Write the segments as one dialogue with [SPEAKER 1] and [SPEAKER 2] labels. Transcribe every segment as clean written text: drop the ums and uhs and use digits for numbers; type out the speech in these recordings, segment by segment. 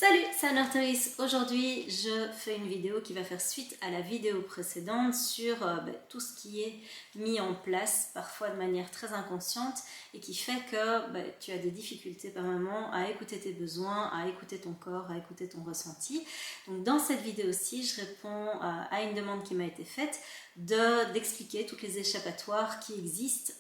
[SPEAKER 1] Salut, c'est Anne-Artéris. Aujourd'hui, je fais une vidéo qui va faire suite à la vidéo précédente sur tout ce qui est mis en place, parfois de manière très inconsciente, et qui fait que tu as des difficultés par moment à écouter tes besoins, à écouter ton corps, à écouter ton ressenti. Donc dans cette vidéo-ci, je réponds à une demande qui m'a été faite d'expliquer toutes les échappatoires qui existent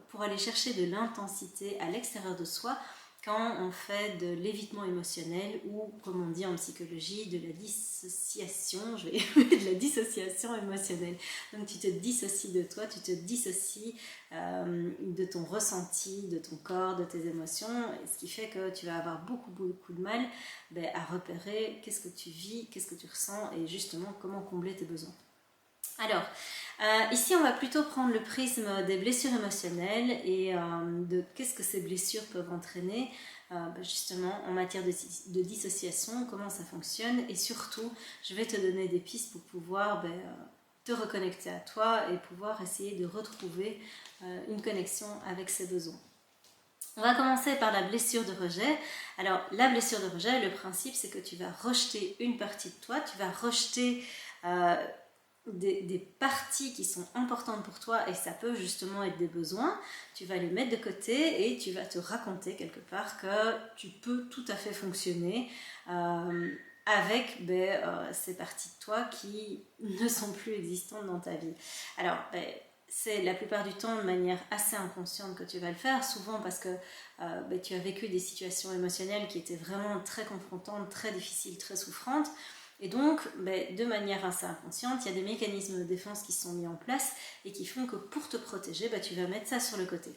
[SPEAKER 1] pour aller chercher de l'intensité à l'extérieur de soi quand on fait de l'évitement émotionnel ou, comme on dit en psychologie, de la dissociation, de la dissociation émotionnelle. Donc tu te dissocies de toi, tu te dissocies de ton ressenti, de ton corps, de tes émotions, ce qui fait que tu vas avoir beaucoup de mal à repérer qu'est-ce que tu vis, qu'est-ce que tu ressens et justement comment combler tes besoins. Alors, ici on va plutôt prendre le prisme des blessures émotionnelles et de qu'est-ce que ces blessures peuvent entraîner justement en matière de dissociation, comment ça fonctionne et surtout je vais te donner des pistes pour pouvoir te reconnecter à toi et pouvoir essayer de retrouver une connexion avec ses besoins. On va commencer par la blessure de rejet. Alors la blessure de rejet, le principe c'est que tu vas rejeter une partie de toi, tu vas rejeter des parties qui sont importantes pour toi et ça peut justement être des besoins, tu vas les mettre de côté et tu vas te raconter quelque part que tu peux tout à fait fonctionner avec ces parties de toi qui ne sont plus existantes dans ta vie. Alors, c'est la plupart du temps de manière assez inconsciente que tu vas le faire, souvent parce que tu as vécu des situations émotionnelles qui étaient vraiment très confrontantes, très difficiles, très souffrantes. Et donc, de manière assez inconsciente, il y a des mécanismes de défense qui sont mis en place et qui font que pour te protéger, tu vas mettre ça sur le côté.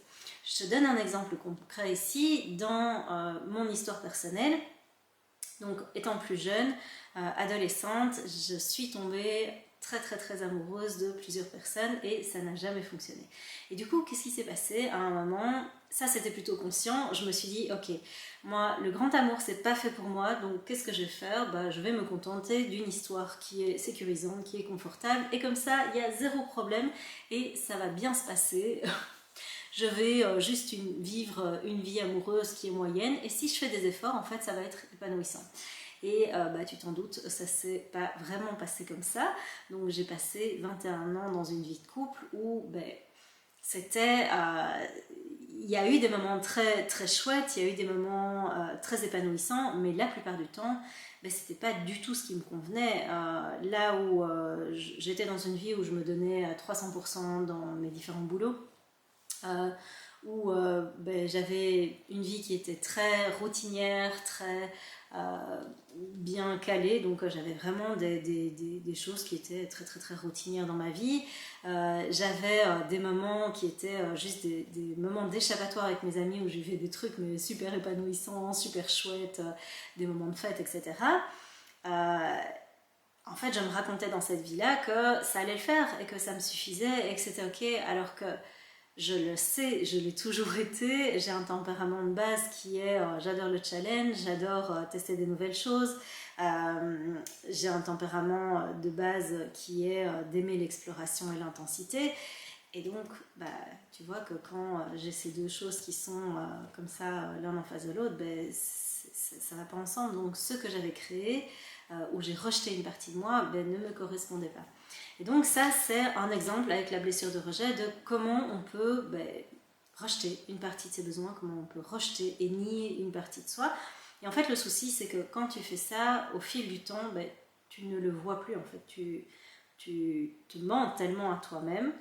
[SPEAKER 1] Je te donne un exemple concret ici dans mon histoire personnelle. Donc, étant plus jeune, adolescente, je suis tombée très amoureuse de plusieurs personnes et ça n'a jamais fonctionné. Et du coup, qu'est-ce qui s'est passé à un moment? Ça, c'était plutôt conscient. Je me suis dit, ok, moi, le grand amour, c'est pas fait pour moi, donc qu'est-ce que je vais faire? Je vais me contenter d'une histoire qui est sécurisante, qui est confortable, et comme ça, il y a zéro problème et ça va bien se passer. Je vais juste vivre une vie amoureuse qui est moyenne, et si je fais des efforts, en fait, ça va être épanouissant. Et tu t'en doutes, ça s'est pas vraiment passé comme ça. Donc j'ai passé 21 ans dans une vie de couple où c'était... il y a eu des moments très chouettes, il y a eu des moments très épanouissants, mais la plupart du temps, c'était pas du tout ce qui me convenait. Là où j'étais dans une vie où je me donnais 300% dans mes différents boulots, où j'avais une vie qui était très routinière, très bien calée, donc j'avais vraiment des choses qui étaient très routinières dans ma vie. J'avais des moments qui étaient juste des moments d'échappatoire avec mes amis où j'ai fait des trucs mais super épanouissants, super chouettes, des moments de fête, etc. En fait, je me racontais dans cette vie-là que ça allait le faire et que ça me suffisait et que c'était ok, alors que je le sais, je l'ai toujours été. J'ai un tempérament de base qui est j'adore le challenge, j'adore tester des nouvelles choses. J'ai un tempérament de base qui est d'aimer l'exploration et l'intensité. Et donc, tu vois que quand j'ai ces deux choses qui sont comme ça l'un en face de l'autre, ça va pas ensemble. Donc, ce que j'avais créé, où j'ai rejeté une partie de moi, ne me correspondait pas. Et donc ça, c'est un exemple avec la blessure de rejet de comment on peut rejeter une partie de ses besoins, comment on peut rejeter et nier une partie de soi. Et en fait, le souci, c'est que quand tu fais ça, au fil du temps, tu ne le vois plus. En fait, tu te mens tellement à toi-même.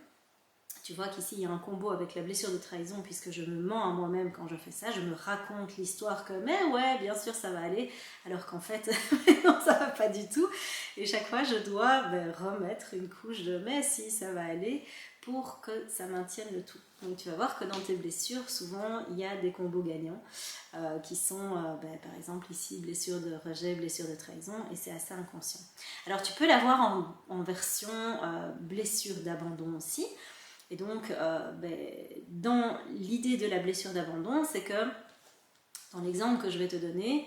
[SPEAKER 1] Tu vois qu'ici, il y a un combo avec la blessure de trahison, puisque je me mens à moi-même quand je fais ça. Je me raconte l'histoire que, mais ouais, bien sûr, ça va aller. Alors qu'en fait, non, ça va pas du tout. Et chaque fois, je dois remettre une couche de, mais si, ça va aller, pour que ça maintienne le tout. Donc, tu vas voir que dans tes blessures, souvent, il y a des combos gagnants qui sont, par exemple, ici, blessure de rejet, blessure de trahison, et c'est assez inconscient. Alors, tu peux l'avoir en version blessure d'abandon aussi. Et donc, dans l'idée de la blessure d'abandon, c'est que, dans l'exemple que je vais te donner,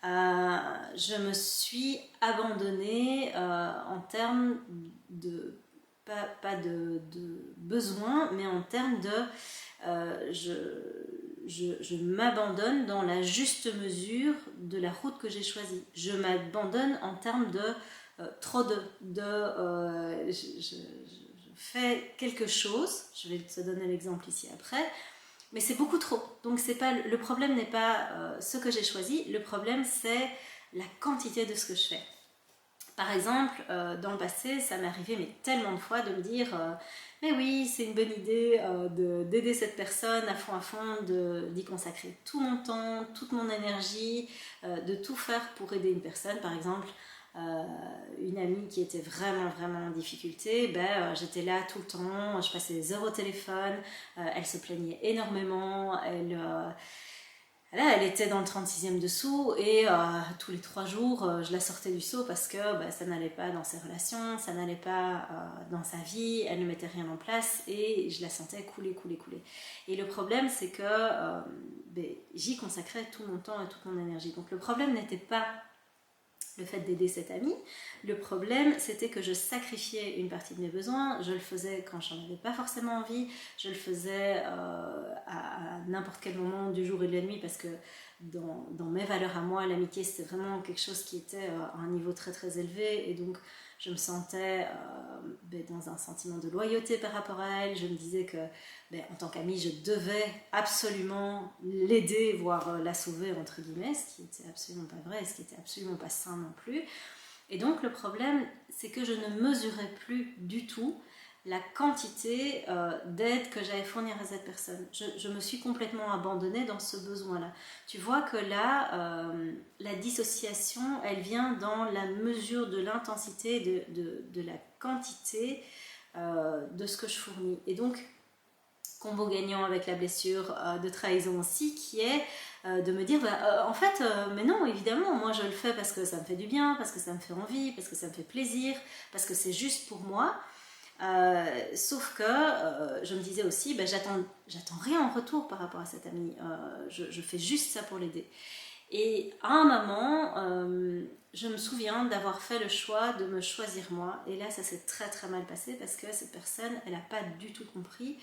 [SPEAKER 1] je me suis abandonnée en termes de, pas de besoin, mais en termes de, je m'abandonne dans la juste mesure de la route que j'ai choisie. Je m'abandonne en termes de trop je fais quelque chose, je vais te donner l'exemple ici après, mais c'est beaucoup trop. Donc c'est pas, le problème n'est pas ce que j'ai choisi, le problème c'est la quantité de ce que je fais. Par exemple, dans le passé, ça m'est arrivé mais tellement de fois de me dire mais oui, c'est une bonne idée d'aider cette personne à fond, d'y consacrer tout mon temps, toute mon énergie, de tout faire pour aider une personne. Par exemple, une amie qui était vraiment en difficulté, j'étais là tout le temps, je passais des heures au téléphone, elle se plaignait énormément, elle était dans le 36e dessous et tous les 3 jours, je la sortais du seau parce que ça n'allait pas dans ses relations, ça n'allait pas dans sa vie, elle ne mettait rien en place et je la sentais couler. Et le problème, c'est que j'y consacrais tout mon temps et toute mon énergie. Donc le problème n'était pas le fait d'aider cette amie. Le problème, c'était que je sacrifiais une partie de mes besoins. Je le faisais quand j'en avais pas forcément envie. Je le faisais à n'importe quel moment du jour et de la nuit parce que dans mes valeurs à moi, l'amitié, c'était vraiment quelque chose qui était à un niveau très élevé. Et donc, je me sentais dans un sentiment de loyauté par rapport à elle. Je me disais que en tant qu'amie, je devais absolument l'aider, voire la sauver, entre guillemets, ce qui n'était absolument pas vrai, ce qui n'était absolument pas sain non plus. Et donc le problème, c'est que je ne mesurais plus du tout la quantité d'aide que j'allais fournir à cette personne. Je me suis complètement abandonnée dans ce besoin-là. Tu vois que là, la dissociation, elle vient dans la mesure de l'intensité, de la quantité de ce que je fournis. Et donc, combo gagnant avec la blessure de trahison aussi, qui est de me dire, en fait, mais non, évidemment, moi je le fais parce que ça me fait du bien, parce que ça me fait envie, parce que ça me fait plaisir, parce que c'est juste pour moi. Sauf que je me disais aussi, j'attends rien en retour par rapport à cette amie, je fais juste ça pour l'aider. Et à un moment, je me souviens d'avoir fait le choix de me choisir moi, et là ça s'est très mal passé parce que cette personne, elle n'a pas du tout compris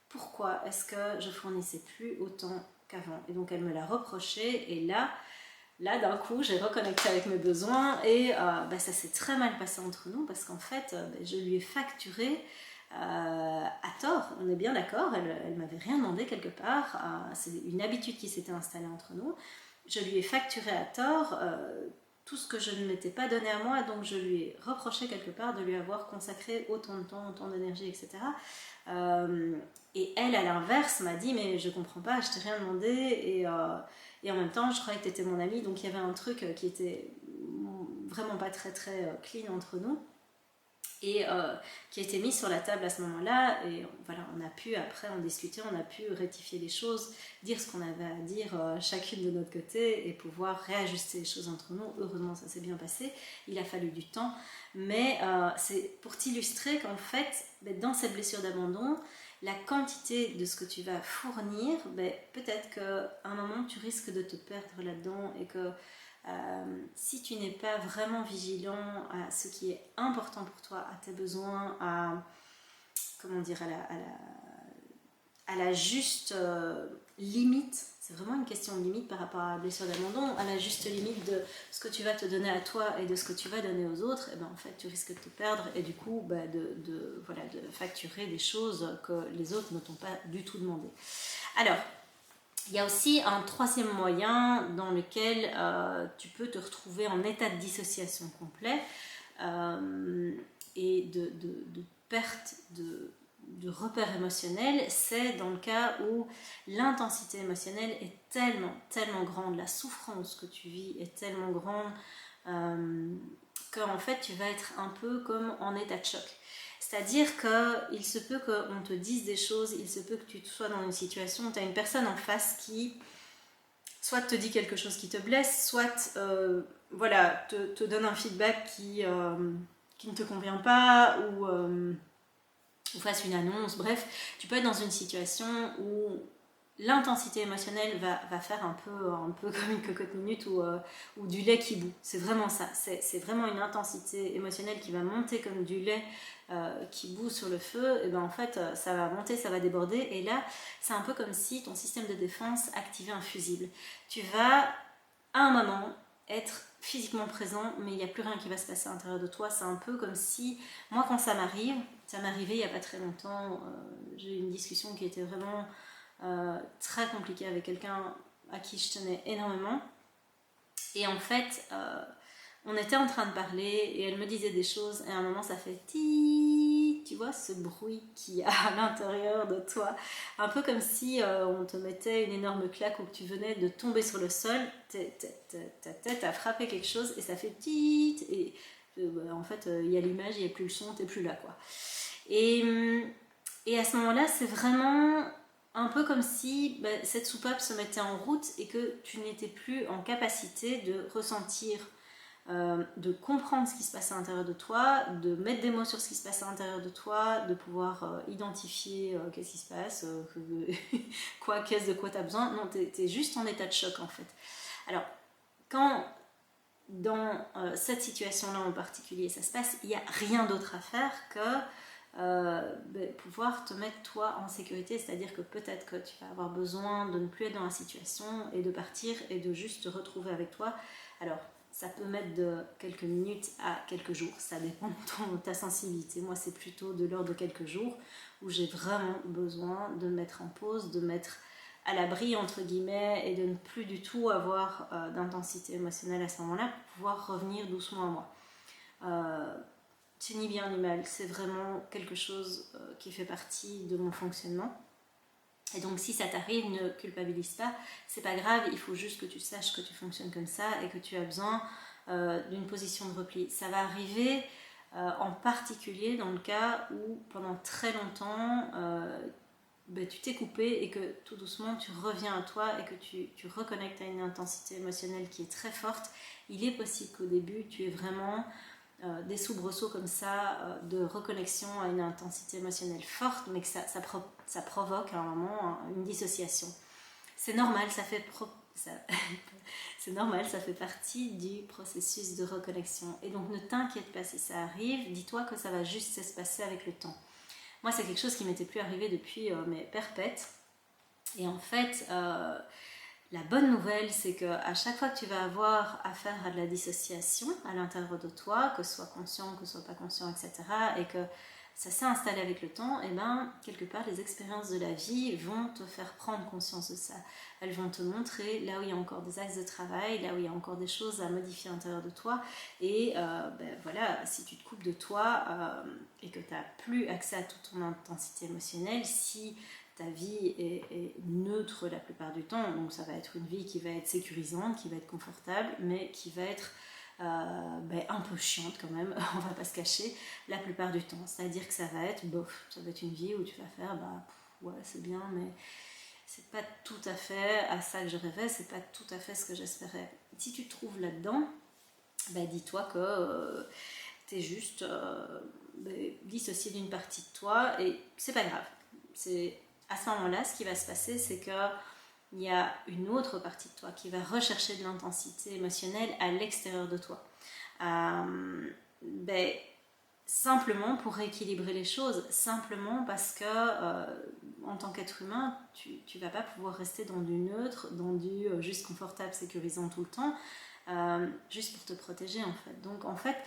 [SPEAKER 1] pourquoi est-ce que je fournissais plus autant qu'avant. Et donc elle me l'a reproché, et là d'un coup j'ai reconnecté avec mes besoins, et ça s'est très mal passé entre nous parce qu'en fait je lui ai facturé à tort, on est bien d'accord, elle m'avait rien demandé quelque part, c'est une habitude qui s'était installée entre nous, je lui ai facturé à tort tout ce que je ne m'étais pas donné à moi, donc je lui ai reproché quelque part de lui avoir consacré autant de temps, autant d'énergie, etc. Et elle, à l'inverse, m'a dit mais je comprends pas, je t'ai rien demandé, et en même temps je croyais que tu étais mon amie, donc il y avait un truc qui était vraiment pas très clean entre nous, et qui a été mis sur la table à ce moment-là, et voilà, on a pu après en discuter, on a pu rectifier les choses, dire ce qu'on avait à dire chacune de notre côté, et pouvoir réajuster les choses entre nous. Heureusement ça s'est bien passé, il a fallu du temps, mais c'est pour t'illustrer qu'en fait dans cette blessure d'abandon, la quantité de ce que tu vas fournir, peut-être qu'à un moment tu risques de te perdre là-dedans, et que si tu n'es pas vraiment vigilant à ce qui est important pour toi, à tes besoins, à la juste limite, c'est vraiment une question de limite par rapport à la blessure d'abandon, à la juste limite de ce que tu vas te donner à toi et de ce que tu vas donner aux autres, et en fait tu risques de te perdre, et du coup de facturer des choses que les autres ne t'ont pas du tout demandé. Alors, il y a aussi un troisième moyen dans lequel tu peux te retrouver en état de dissociation complet et de perte de repères émotionnels. C'est dans le cas où l'intensité émotionnelle est tellement grande, la souffrance que tu vis est tellement grande qu'en fait tu vas être un peu comme en état de choc. C'est-à-dire qu'il se peut qu'on te dise des choses, il se peut que tu sois dans une situation où tu as une personne en face qui soit te dit quelque chose qui te blesse, soit te donne un feedback qui ne te convient pas, ou fasse une annonce. Bref, tu peux être dans une situation où l'intensité émotionnelle va faire un peu comme une cocotte minute ou du lait qui bout. C'est vraiment ça. C'est vraiment une intensité émotionnelle qui va monter comme du lait qui bout sur le feu. Et ben en fait, ça va monter, ça va déborder. Et là, c'est un peu comme si ton système de défense activait un fusible. Tu vas, à un moment, être physiquement présent, mais il n'y a plus rien qui va se passer à l'intérieur de toi. C'est un peu comme si, moi quand ça m'arrive, ça m'est arrivé il n'y a pas très longtemps, j'ai eu une discussion qui était vraiment très compliquée avec quelqu'un à qui je tenais énormément. Et en fait, on était en train de parler et elle me disait des choses et à un moment ça fait ti, tu vois ce bruit qu'il y a à l'intérieur de toi, un peu comme si on te mettait une énorme claque ou que tu venais de tomber sur le sol, ta tête a frappé quelque chose et ça fait ti, et en fait il y a l'image, il n'y a plus le son, t'es plus là quoi. Et à ce moment-là c'est vraiment un peu comme si cette soupape se mettait en route et que tu n'étais plus en capacité de ressentir, de comprendre ce qui se passe à l'intérieur de toi, de mettre des mots sur ce qui se passe à l'intérieur de toi, de pouvoir identifier qu'est-ce qui se passe, qu'est-ce de quoi tu as besoin. Non, tu es juste en état de choc en fait. Alors, quand dans cette situation-là en particulier ça se passe, il n'y a rien d'autre à faire que pouvoir te mettre toi en sécurité, c'est-à-dire que peut-être que tu vas avoir besoin de ne plus être dans la situation et de partir et de juste te retrouver avec toi. Alors ça peut mettre de quelques minutes à quelques jours, ça dépend de ta sensibilité. Moi c'est plutôt de l'ordre de quelques jours où j'ai vraiment besoin de me mettre en pause, de mettre à l'abri entre guillemets et de ne plus du tout avoir d'intensité émotionnelle à ce moment-là pour pouvoir revenir doucement à moi. C'est ni bien ni mal, c'est vraiment quelque chose qui fait partie de mon fonctionnement. Et donc si ça t'arrive, ne culpabilise pas, c'est pas grave, il faut juste que tu saches que tu fonctionnes comme ça et que tu as besoin d'une position de repli. Ça va arriver en particulier dans le cas où pendant très longtemps tu t'es coupé et que tout doucement tu reviens à toi et que tu reconnectes à une intensité émotionnelle qui est très forte. Il est possible qu'au début tu aies vraiment des soubresauts comme ça de reconnexion à une intensité émotionnelle forte, mais que ça provoque à un moment une dissociation. C'est normal, c'est normal, ça fait partie du processus de reconnexion. Et donc ne t'inquiète pas si ça arrive, dis-toi que ça va juste se passer avec le temps. Moi c'est quelque chose qui m'était plus arrivé depuis mes perpètes. Et en fait, la bonne nouvelle, c'est qu'à chaque fois que tu vas avoir affaire à de la dissociation à l'intérieur de toi, que ce soit conscient, que ce soit pas conscient, etc., et que ça s'est installé avec le temps, et bien, quelque part, les expériences de la vie vont te faire prendre conscience de ça. Elles vont te montrer là où il y a encore des axes de travail, là où il y a encore des choses à modifier à l'intérieur de toi. Et voilà, si tu te coupes de toi et que tu n'as plus accès à toute ton intensité émotionnelle, si ta vie est neutre la plupart du temps, donc ça va être une vie qui va être sécurisante, qui va être confortable, mais qui va être un peu chiante quand même, on va pas se cacher, la plupart du temps. C'est-à-dire que ça va être bof, ça va être une vie où tu vas faire ouais c'est bien, mais c'est pas tout à fait à ça que je rêvais, c'est pas tout à fait ce que j'espérais. Si tu te trouves là-dedans, dis-toi que t'es juste dissocié d'une partie de toi et c'est pas grave. C'est à ce moment-là, ce qui va se passer, c'est qu'il y a une autre partie de toi qui va rechercher de l'intensité émotionnelle à l'extérieur de toi. Simplement pour rééquilibrer les choses, simplement parce que en tant qu'être humain, tu vas pas pouvoir rester dans du neutre, dans du juste confortable, sécurisant tout le temps, juste pour te protéger en fait. Donc en fait,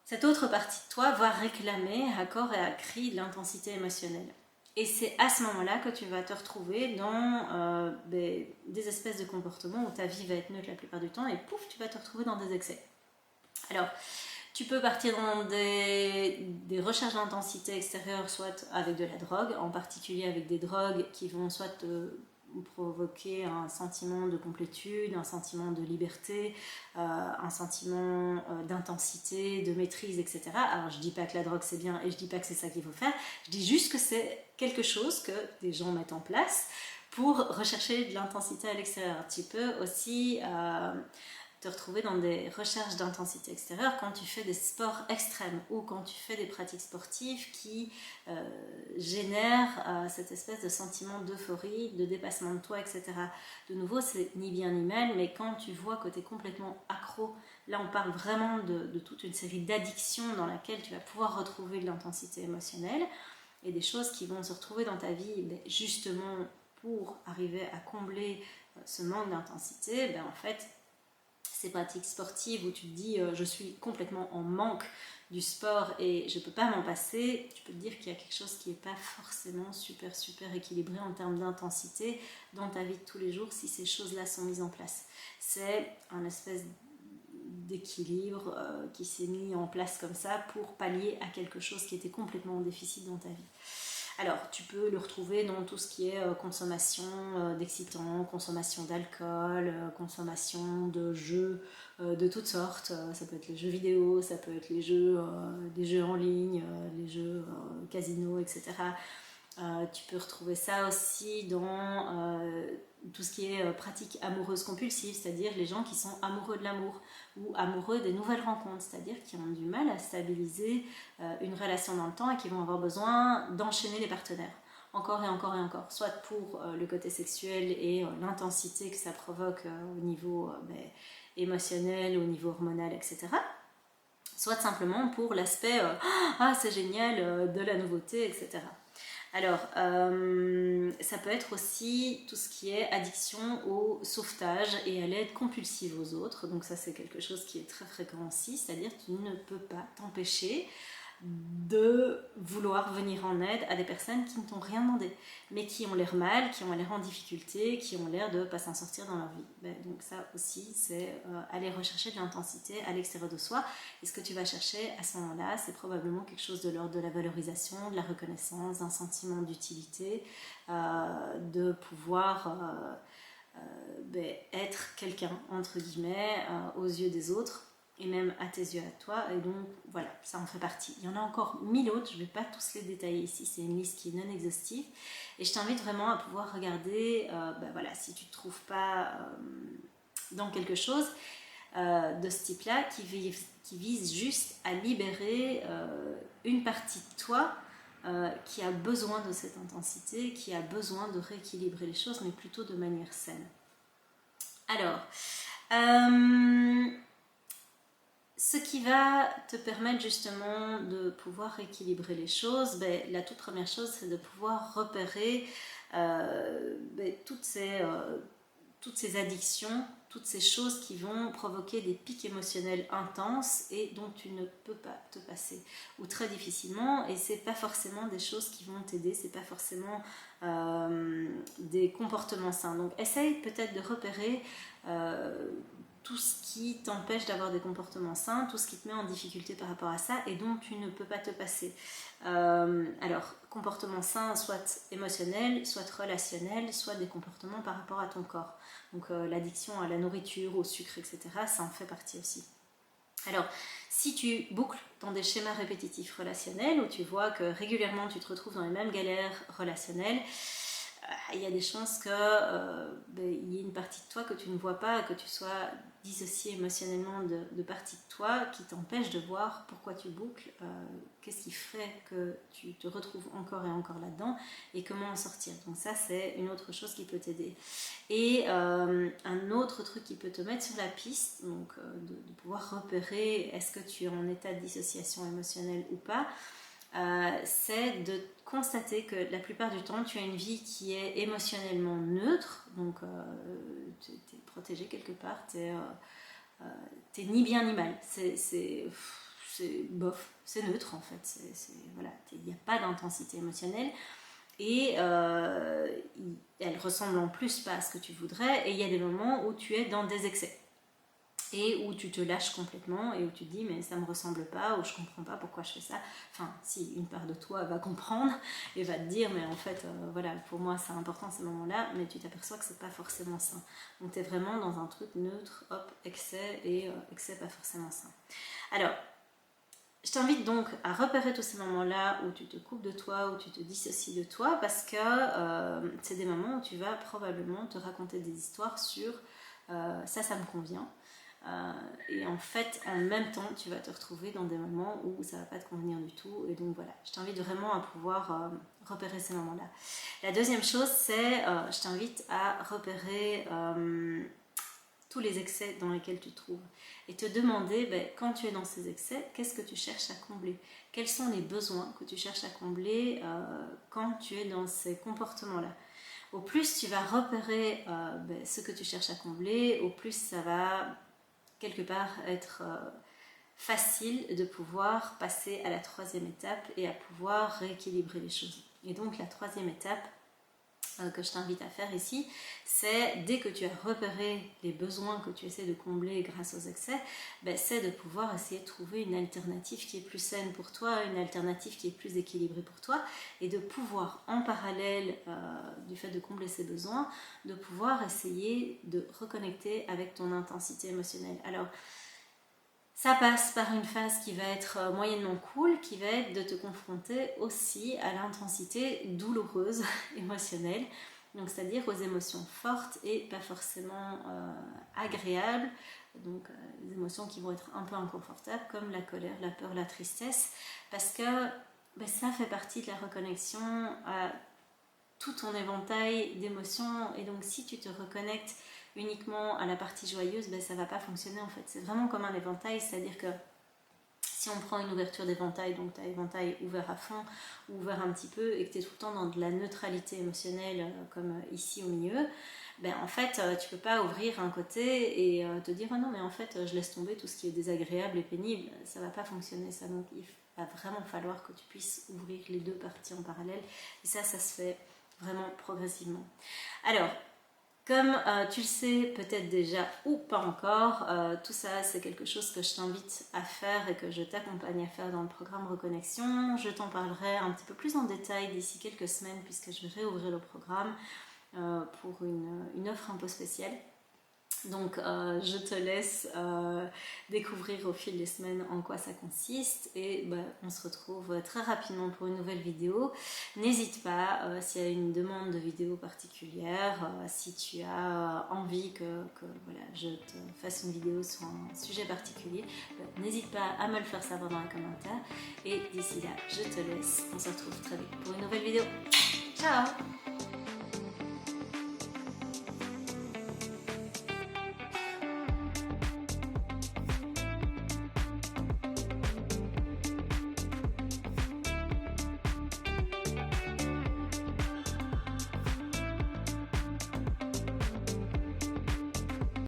[SPEAKER 1] cette autre partie de toi va réclamer à corps et à cri de l'intensité émotionnelle. Et c'est à ce moment-là que tu vas te retrouver dans des espèces de comportements où ta vie va être neutre la plupart du temps et pouf, tu vas te retrouver dans des excès. Alors, tu peux partir dans des recherches d'intensité extérieure, soit avec de la drogue, en particulier avec des drogues qui vont soit te provoquer un sentiment de complétude, un sentiment de liberté, un sentiment d'intensité, de maîtrise, etc. Alors je dis pas que la drogue c'est bien et je dis pas que c'est ça qu'il faut faire, je dis juste que c'est quelque chose que des gens mettent en place pour rechercher de l'intensité à l'extérieur. Tu peux aussi te retrouver dans des recherches d'intensité extérieure quand tu fais des sports extrêmes ou quand tu fais des pratiques sportives qui génèrent cette espèce de sentiment d'euphorie, de dépassement de toi, etc. De nouveau, c'est ni bien ni mal, mais quand tu vois que tu es complètement accro, là on parle vraiment de toute une série d'addictions dans laquelle tu vas pouvoir retrouver de l'intensité émotionnelle et des choses qui vont se retrouver dans ta vie justement pour arriver à combler ce manque d'intensité. En fait, ces pratiques sportives où tu te dis je suis complètement en manque du sport et je ne peux pas m'en passer, tu peux te dire qu'il y a quelque chose qui n'est pas forcément super équilibré en termes d'intensité dans ta vie de tous les jours si ces choses-là sont mises en place. C'est un espèce d'équilibre qui s'est mis en place comme ça pour pallier à quelque chose qui était complètement en déficit dans ta vie. Alors, tu peux le retrouver dans tout ce qui est consommation d'excitants, consommation d'alcool, consommation de jeux de toutes sortes. Ça peut être les jeux vidéo, ça peut être les jeux, des jeux en ligne, les jeux casino, etc. Tu peux retrouver ça aussi dans tout ce qui est pratique amoureuse compulsive, c'est-à-dire les gens qui sont amoureux de l'amour ou amoureux des nouvelles rencontres, c'est-à-dire qui ont du mal à stabiliser une relation dans le temps et qui vont avoir besoin d'enchaîner les partenaires encore et encore et encore, soit pour le côté sexuel et l'intensité que ça provoque au niveau émotionnel, au niveau hormonal, etc. Soit simplement pour l'aspect ah c'est génial, de la nouveauté, etc. Alors, ça peut être aussi tout ce qui est addiction au sauvetage et à l'aide compulsive aux autres. Donc ça, c'est quelque chose qui est très fréquent aussi, c'est-à-dire que tu ne peux pas t'empêcher de vouloir venir en aide à des personnes qui ne t'ont rien demandé, mais qui ont l'air mal, qui ont l'air en difficulté, qui ont l'air de ne pas s'en sortir dans leur vie. Donc ça aussi, c'est aller rechercher de l'intensité à l'extérieur de soi. Et ce que tu vas chercher à ce moment-là, c'est probablement quelque chose de l'ordre de la valorisation, de la reconnaissance, d'un sentiment d'utilité, de pouvoir être quelqu'un, entre guillemets, aux yeux des autres, et même à tes yeux à toi, et donc voilà, ça en fait partie. Il y en a encore 1000 autres, je ne vais pas tous les détailler ici, c'est une liste qui est non exhaustive, et je t'invite vraiment à pouvoir regarder, voilà, si tu ne te trouves pas dans quelque chose de ce type-là, qui vise juste à libérer une partie de toi qui a besoin de cette intensité, qui a besoin de rééquilibrer les choses, mais plutôt de manière saine. Alors, ce qui va te permettre justement de pouvoir équilibrer les choses, la toute première chose, c'est de pouvoir repérer toutes ces addictions, toutes ces choses qui vont provoquer des pics émotionnels intenses et dont tu ne peux pas te passer, ou très difficilement, et c'est pas forcément des choses qui vont t'aider, c'est pas forcément des comportements sains. Donc essaye peut-être de repérer tout ce qui t'empêche d'avoir des comportements sains, tout ce qui te met en difficulté par rapport à ça et dont tu ne peux pas te passer. Alors, comportements sains, soit émotionnels, soit relationnels, soit des comportements par rapport à ton corps. Donc l'addiction à la nourriture, au sucre, etc., ça en fait partie aussi. Alors, si tu boucles dans des schémas répétitifs relationnels, où tu vois que régulièrement tu te retrouves dans les mêmes galères relationnelles, il y a des chances qu'il y ait une partie de toi que tu ne vois pas, que tu sois dissocié émotionnellement de parties de toi qui t'empêchent de voir pourquoi tu boucles, qu'est-ce qui ferait que tu te retrouves encore et encore là-dedans et comment en sortir. Donc ça, c'est une autre chose qui peut t'aider. Et un autre truc qui peut te mettre sur la piste, donc de pouvoir repérer est-ce que tu es en état de dissociation émotionnelle ou pas, c'est de constater que la plupart du temps tu as une vie qui est émotionnellement neutre, donc tu es protégé quelque part, t'es ni bien ni mal, c'est bof, c'est neutre en fait, voilà, il n'y a pas d'intensité émotionnelle et elle ressemble en plus pas à ce que tu voudrais, et il y a des moments où tu es dans des excès et où tu te lâches complètement et où tu te dis mais ça me ressemble pas, ou je comprends pas pourquoi je fais ça. Enfin, si, une part de toi va comprendre et va te dire mais en fait voilà, pour moi c'est important ces moments-là, mais tu t'aperçois que c'est pas forcément sain. Donc tu es vraiment dans un truc neutre, hop, excès, et excès pas forcément sain. Alors, je t'invite donc à repérer tous ces moments-là où tu te coupes de toi, où tu te dissocies de toi, parce que c'est des moments où tu vas probablement te raconter des histoires sur ça me convient. et en fait, en même temps, tu vas te retrouver dans des moments où ça va pas te convenir du tout. Et donc voilà, je t'invite vraiment à pouvoir repérer ces moments-là. La deuxième chose, c'est, je t'invite à repérer tous les excès dans lesquels tu te trouves et te demander, quand tu es dans ces excès, qu'est-ce que tu cherches à combler? Quels sont les besoins que tu cherches à combler quand tu es dans ces comportements-là? Au plus tu vas repérer ce que tu cherches à combler, au plus ça va quelque part être facile de pouvoir passer à la troisième étape et à pouvoir rééquilibrer les choses. Et donc la troisième étape que je t'invite à faire ici, c'est dès que tu as repéré les besoins que tu essaies de combler grâce aux excès, c'est de pouvoir essayer de trouver une alternative qui est plus saine pour toi, une alternative qui est plus équilibrée pour toi, et de pouvoir en parallèle du fait de combler ces besoins, de pouvoir essayer de reconnecter avec ton intensité émotionnelle. Alors, ça passe par une phase qui va être moyennement cool, qui va être de te confronter aussi à l'intensité douloureuse émotionnelle, donc c'est-à-dire aux émotions fortes et pas forcément agréables, donc des émotions qui vont être un peu inconfortables comme la colère, la peur, la tristesse, parce que ça fait partie de la reconnexion à tout ton éventail d'émotions, et donc si tu te reconnectes uniquement à la partie joyeuse, ça va pas fonctionner en fait. C'est vraiment comme un éventail, c'est-à-dire que si on prend une ouverture d'éventail, donc tu as éventail ouvert à fond ou ouvert un petit peu et que tu es tout le temps dans de la neutralité émotionnelle comme ici au milieu, en fait tu peux pas ouvrir un côté et te dire non mais en fait je laisse tomber tout ce qui est désagréable et pénible, ça va pas fonctionner ça. Donc il va vraiment falloir que tu puisses ouvrir les deux parties en parallèle, et ça se fait vraiment progressivement. Alors, comme tu le sais peut-être déjà ou pas encore, tout ça c'est quelque chose que je t'invite à faire et que je t'accompagne à faire dans le programme Reconnexion. Je t'en parlerai un petit peu plus en détail d'ici quelques semaines puisque je vais réouvrir le programme pour une offre un peu spéciale. Donc je te laisse découvrir au fil des semaines en quoi ça consiste, et on se retrouve très rapidement pour une nouvelle vidéo. N'hésite pas s'il y a une demande de vidéo particulière, si tu as envie que voilà, je te fasse une vidéo sur un sujet particulier, n'hésite pas à me le faire savoir dans les commentaires, et d'ici là je te laisse, on se retrouve très vite pour une nouvelle vidéo. Ciao!